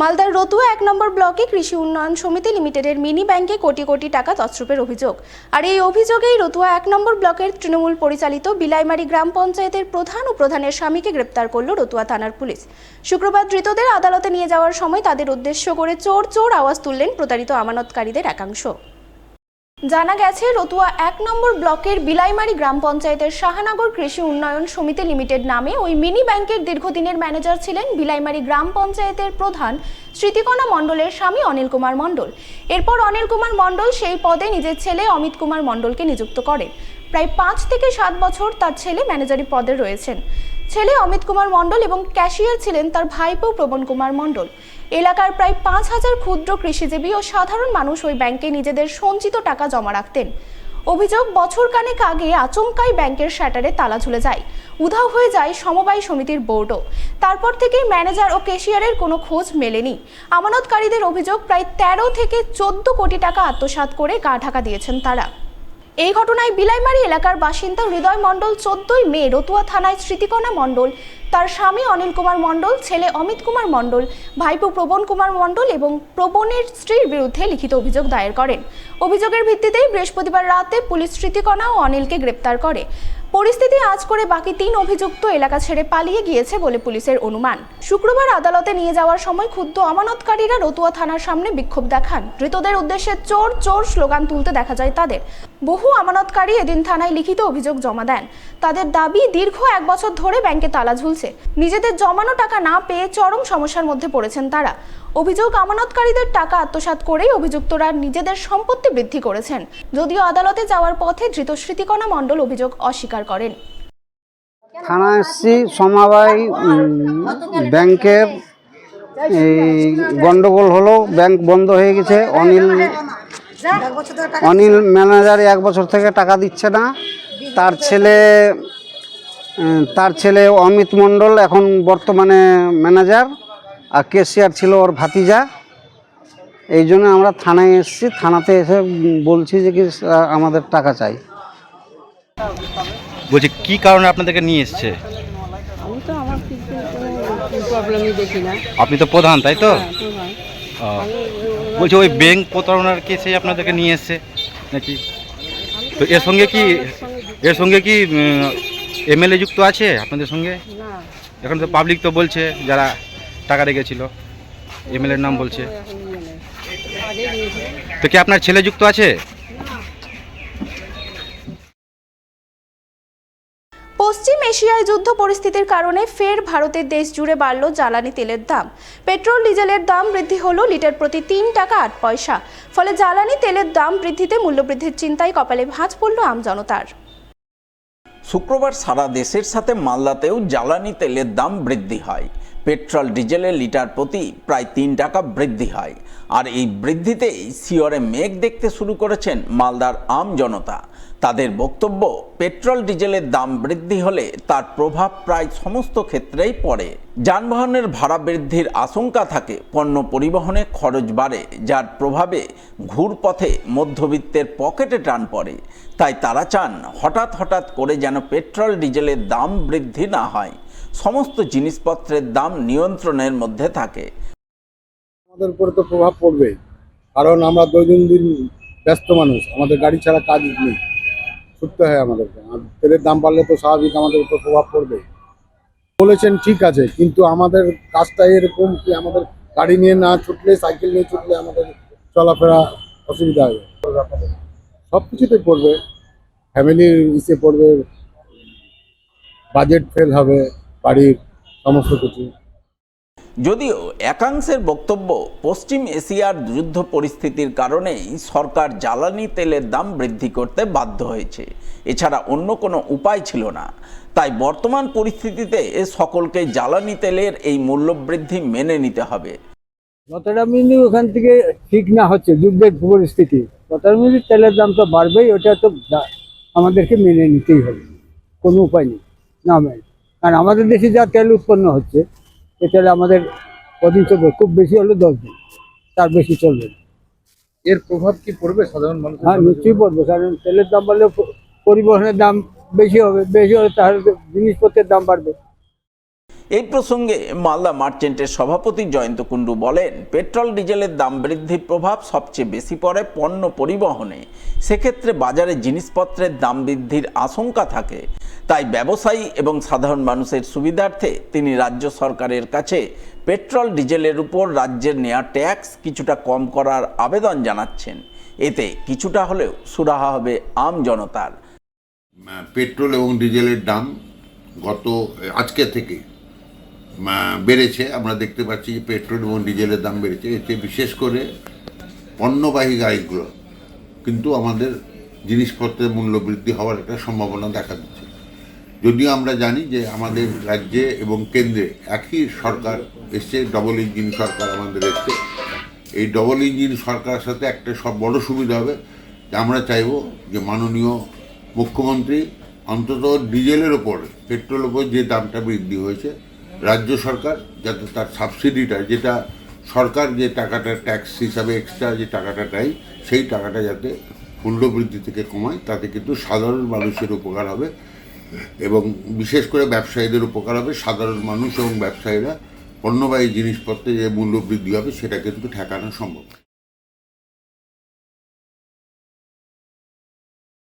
মালদার রতুয়া 1 নম্বর ব্লকে কৃষি উন্নয়ন সমিতি লিমিটেডের মিনি ব্যাংকে কোটি কোটি টাকা তছরূপের অভিযোগ। আর এই অভিযোগেই রতুয়া 1 নম্বর ব্লকের তৃণমূল পরিচালিত বিলাইমারি গ্রাম পঞ্চায়েতের প্রধান ও প্রধানের স্বামীকে গ্রেপ্তার করল রতুয়া থানার পুলিশ। শুক্রবার ধৃতদের আদালতে নিয়ে যাওয়ার সময় তাদের উদ্দেশ্য করে চোর চোর আওয়াজ তুললেন প্রতারিত আমানতকারীদের একাংশ। জানা গেছে, রতুয়া 1 নম্বর ব্লকের বিলাইমারি গ্রাম পঞ্চায়েতের শাহানগর কৃষি উন্নয়ন সমিতি লিমিটেড নামে ওই মিনি ব্যাংকের দীর্ঘদিনের ম্যানেজার ছিলেন বিলাইমারি গ্রাম পঞ্চায়েতের প্রধান স্মৃতিকণা মণ্ডলের স্বামী অনিল কুমার মণ্ডল। এরপর অনিল কুমার মণ্ডল সেই পদে নিজের ছেলে অমিত কুমার মণ্ডলকে নিযুক্ত করেন। প্রায় 5 থেকে 7 বছর তার ছেলে ম্যানেজারি পদে রয়েছেন। ছেলে অমিত কুমার মণ্ডল এবং ক্যাশিয়ার ছিলেন তার ভাইপো প্রবণ কুমার মণ্ডল। এলাকার প্রায় 5000 ক্ষুদ্র কৃষিজীবী ও সাধারণ মানুষ ওই ব্যাংকে নিজেদের সঞ্চিত টাকা জমা রাখতেন। অভিযোগ, বছরখানেক আগে আচমকাই ব্যাংকের শাটারে তালা ঝুলে যায়, উধাও হয়ে যায় সমবায় সমিতির বোর্ডও। তারপর থেকেই ম্যানেজার ও ক্যাশিয়ারের কোনো খোঁজ মেলেনি। আমানতকারীদের অভিযোগ, প্রায় 13 থেকে 14 কোটি টাকা আত্মসাৎ করে গা ঢাকা দিয়েছেন তারা। এই ঘটনায় বিলাইমারি এলাকার বাসিন্দা হৃদয় মণ্ডল 14ই মে রতুয়া থানায় স্মৃতিকণা মণ্ডল, তার স্বামী অনিল কুমার মণ্ডল, ছেলে অমিত কুমার মণ্ডল, ভাইপো প্রবণ কুমার মণ্ডল এবং প্রবণের স্ত্রীর বিরুদ্ধে লিখিত অভিযোগ দায়ের করেন। অভিযোগের ভিত্তিতেই বৃহস্পতিবার রাতে পুলিশ স্মৃতিকণা ও অনিলকে গ্রেপ্তার করে। পরিস্থিতি আঁচ করে বাকি 3 অভিযুক্ত এলাকা ছেড়ে পালিয়ে গিয়েছে বলে পুলিশের অনুমান। শুক্রবার আদালতে নিয়ে যাওয়ার সময় ক্ষুব্ধ আমানতকারীরা রতুয়া থানার সামনে বিক্ষোভ দেখান। ধৃতদের উদ্দেশ্যে চোর চোর স্লোগান তুলতে দেখা যায় তাদের। বহু আমানতকারী এদিন থানায় লিখিত অভিযোগ জমা দেন। তাদের দাবি, দীর্ঘ 1 বছর ধরে ব্যাংকে তালা ঝুলছে। নিজেদের জমানো টাকা না পেয়ে চরম সমস্যার মধ্যে পড়েছেন তারা। অভিযোগ, আমানতকারীদের টাকা আত্মসাৎ করেই অভিযুক্তরা নিজেদের সম্পত্তি বৃদ্ধি করেছেন। যদিও আদালতে যাওয়ার পথে ধৃত স্মৃতিকণা মণ্ডল অভিযোগ অস্বীকার করেন। থানা এসছি সমবায় ব্যাংকের গন্ডগোল হলো, ব্যাংক বন্ধ হয়ে গেছে। অনিল ম্যানেজার 1 বছর থেকে টাকা দিচ্ছে না। তার ছেলে অমিত মণ্ডল এখন বর্তমানে ম্যানেজার, আর ক্যাশিয়ার ছিল ওর ভাতিজা। এই জন্য আমরা থানায় এসেছি। থানাতে এসে বলছি যে কি আমাদের টাকা চাই। বলছি কি কারণে আপনাদেরকে নিয়ে এসছে? আমি তো আমার কোনো প্রবলেমই দেখি না। আপনি তো প্রধান, তাই তো? হ্যাঁ, বলছি ওই ব্যাংক প্রতারণার কেসে আপনাদেরকে নিয়ে এসছে নাকি? তো এর সঙ্গে কি এমএলএ যুক্ত আছে আপনাদের সঙ্গে? না, এখন তো পাবলিক তো বলছে যারা টাকা রেখেছিল এমএলএর নাম বলছে। এখন নিয়ে নেয়। আগে নিয়েছিল। তো কি আপনার ছেলে যুক্ত আছে? পশ্চিম এশিয়ায় যুদ্ধ পরিস্থিতির কারণে ফের ভারতের দেশ জুড়ে বাড়ল জ্বালানি তেলের দাম। পেট্রোল ডিজেলের দাম বৃদ্ধি হলো লিটার প্রতি 3 টাকা 8 পয়সা। ফলে জ্বালানি তেলের দাম বৃদ্ধিতে মূল্যবৃদ্ধির চিন্তায় কপালে ভাঁজ পড়ল আমজনতার। শুক্রবার সারা দেশের সাথে মালদাতেও জ্বালানি তেলের দাম বৃদ্ধি হয়। পেট্রোল ডিজেলের লিটার প্রতি প্রায় 3 টাকা বৃদ্ধি হয়। আর এই বৃদ্ধিতেই শিয়রে মেঘ দেখতে শুরু করেছেন মালদার আমজনতা। তাদের বক্তব্য, পেট্রোল ডিজেলের দাম বৃদ্ধি হলে তার প্রভাব প্রায় সমস্ত ক্ষেত্রেই পড়ে। যানবাহনের ভাড়া বৃদ্ধির আশঙ্কা থাকে, পণ্য পরিবহনে খরচ বাড়ে, যার প্রভাবে ঘুরপথে মধ্যবিত্তের পকেটে টান পড়ে। তাই তারা চান হঠাৎ করে যেন পেট্রোল ডিজেলের দাম বৃদ্ধি না হয়, সমস্ত জিনিসপত্রের দাম নিয়ন্ত্রণের মধ্যে থাকে। আমাদের উপরে তো প্রভাব পড়বে, কারণ আমরা দৈনন্দিন ব্যস্ত মানুষ, আমাদের গাড়ি ছাড়া কাজ নেই, ছুটতে হয় আমাদেরকে। আর তেলের দাম বাড়লে তো স্বাভাবিক আমাদের উপর প্রভাব পড়বে। বলেছেন ঠিক আছে, কিন্তু আমাদের কাজটা এরকম কি আমাদের গাড়ি নিয়ে না ছুটলে, সাইকেল নিয়ে ছুটলে আমাদের চলাফেরা অসুবিধা হবে। সব কিছুতে পড়বে, ফ্যামিলির ইসে পড়বে, বাজেট ফেল হবে, বাড়ির সমস্ত কিছু। যদিও একাংশের বক্তব্য, পশ্চিম এশিয়ার যুদ্ধ পরিস্থিতির কারণেই সরকার জ্বালানি তেলের দাম বৃদ্ধি করতে বাধ্য হয়েছে, এছাড়া অন্য কোনো উপায় ছিল না। তাই বর্তমান পরিস্থিতিতে সকলকে জ্বালানি তেলের এই মূল্যবৃদ্ধি মেনে নিতে হবে। যতটা মিলি ওখান থেকে ঠিক না হচ্ছে যুদ্ধের পরিস্থিতি, ততটা মিলি তেলের দাম তো বাড়বেই, ওটা তো আমাদেরকে মেনে নিতেই হবে, কোনো উপায় নেই না মেনে। কারণ আমাদের দেশে যা তেল উৎপন্ন হচ্ছে, এ তেলে আমাদের কদিন চলবে, খুব বেশি হলে 10 দিন, তার বেশি চলবে। এর প্রভাব কি পড়বে সাধারণ মানুষ? হ্যাঁ, নিশ্চয়ই পড়বে, কারণ তেলের দাম বাড়লে পরিবহনের দাম বেশি হবে, বেশি হলে তাহলে জিনিসপত্রের দাম বাড়বে। এই প্রসঙ্গে মালদা মার্চেন্টের সভাপতি জয়ন্ত কুণ্ডু বলেন, পেট্রোল ডিজেলের দাম বৃদ্ধির প্রভাব সবচেয়ে বেশি পড়ে পণ্য পরিবহনে। সেক্ষেত্রে বাজারে জিনিসপত্রের দাম বৃদ্ধির আশঙ্কা থাকে। তাই ব্যবসায়ী এবং সাধারণ মানুষের সুবিধার্থে তিনি রাজ্য সরকারের কাছে পেট্রোল ডিজেলের উপর রাজ্যের নেওয়া ট্যাক্স কিছুটা কম করার আবেদন জানাচ্ছেন। এতে কিছুটা হলেও সুরাহা হবে আম জনতার। পেট্রোল এবং ডিজেলের দাম আজকে থেকে বেড়েছে। আমরা দেখতে পাচ্ছি যে পেট্রোল এবং ডিজেলের দাম বেড়েছে। এতে বিশেষ করে পণ্যবাহী গাড়িগুলো কিন্তু আমাদের জিনিসপত্রের মূল্য বৃদ্ধি হওয়ার একটা সম্ভাবনা দেখা দিচ্ছে। যদিও আমরা জানি যে আমাদের রাজ্যে এবং কেন্দ্রে একই সরকার এসছে, ডবল ইঞ্জিন সরকার আমাদের এসছে। এই ডবল ইঞ্জিন সরকারের সাথে একটা বড় সুবিধা হবে যে আমরা চাইব যে মাননীয় মুখ্যমন্ত্রী অন্তত ডিজেলের ওপর, পেট্রোলের ওপর যে দামটা বৃদ্ধি হয়েছে, রাজ্য সরকার যাতে তার সাবসিডিটা, যেটা সরকার যে টাকাটা ট্যাক্স হিসাবে এক্সট্রা যে টাকাটা নেয়, সেই টাকাটা যাতে মূল্য বৃদ্ধি থেকে কমায়। তাতে কিন্তু সাধারণ মানুষের উপকার হবে এবং বিশেষ করে ব্যবসায়ীদের উপকার হবে। সাধারণ মানুষ এবং ব্যবসায়ীরা পণ্যবাহী জিনিসপত্রে যে মূল্য বৃদ্ধি হবে সেটা কিন্তু ঠেকানো সম্ভব।